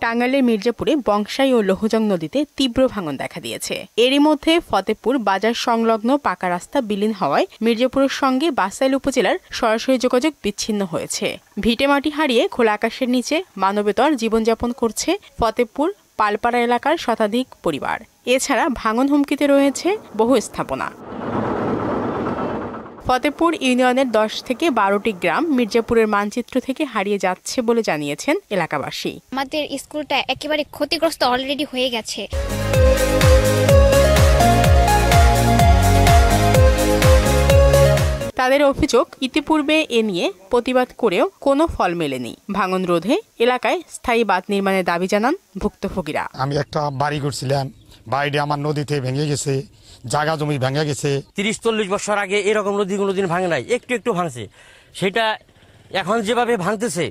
টাঙ্গাইলের মির্জাপুরে বংশাই ও লৌহজং নদীতে তীব্র ভাঙন দেখা দিয়েছে। এরই মধ্যে ফতেপুর বাজার সংলগ্ন পাকা রাস্তা বিলীন হওয়ায় মির্জাপুরের সঙ্গে বাসাইল উপজেলার সরাসরি যোগাযোগ বিচ্ছিন্ন হয়েছে। ভিটেমাটি হারিয়ে খোলা আকাশের নিচে মানবেতর জীবনযাপন করছে ফতেপুর পালপাড়া এলাকার শতাধিক পরিবার। এছাড়া ভাঙন হুমকিতে রয়েছে বহু স্থাপনা। ফতেপুর ইউনিয়নের 10 থেকে 12টি গ্রাম মির্জাপুরের মানচিত্র থেকে হারিয়ে যাচ্ছে বলে জানিয়েছেন এলাকাবাসী। আমাদের স্কুলটা একেবারে ক্ষতিগ্রস্ত অলরেডি হয়ে গেছে। তাদের অভিযোগ, ইতিপূর্বে এ নিয়ে প্রতিবাদ করেও কোনো ফল মেলেনি। ভাঙন রোধে এলাকায় স্থায়ী বাঁধ নির্মাণের দাবি জানান ভুক্তভোগীরা। আমি একটা বাড়ি করছিলাম, বাড়িটা আমার নদীতে ভেঙে গেছে, জায়গা জমি ভেঙে গেছে। 30-40 বছর আগে এরকম নদী কোনোদিন ভাঙে নাই, একটু একটু ভাঙছে। সেটা এখন যেভাবে ভাঙতেছে,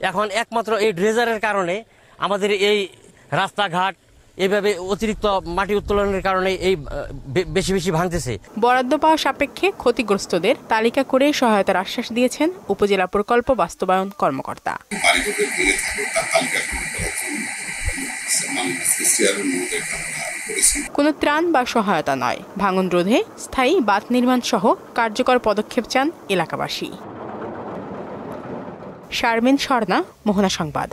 এখন একমাত্র এই ড্রেজারের কারণে আমাদের এই রাস্তাঘাট এইভাবে অতিরিক্ত মাটি উত্তোলনের কারণে এই বেশি বেশি ভাঙতেছে। বরাদ্দ পাওয়া সাপেক্ষে ক্ষতিগ্রস্তদের তালিকা করে সহায়তার আশ্বাস দিয়েছেন উপজেলা প্রকল্প বাস্তবায়ন কর্মকর্তা। কোনো ত্রাণ বা সহায়তা নয়, ভাঙন রোধে স্থায়ী বাঁধ নির্মাণ সহ কার্যকর পদক্ষেপ চান এলাকাবাসী। শারমিন স্বর্ণা, মোহনা সংবাদ।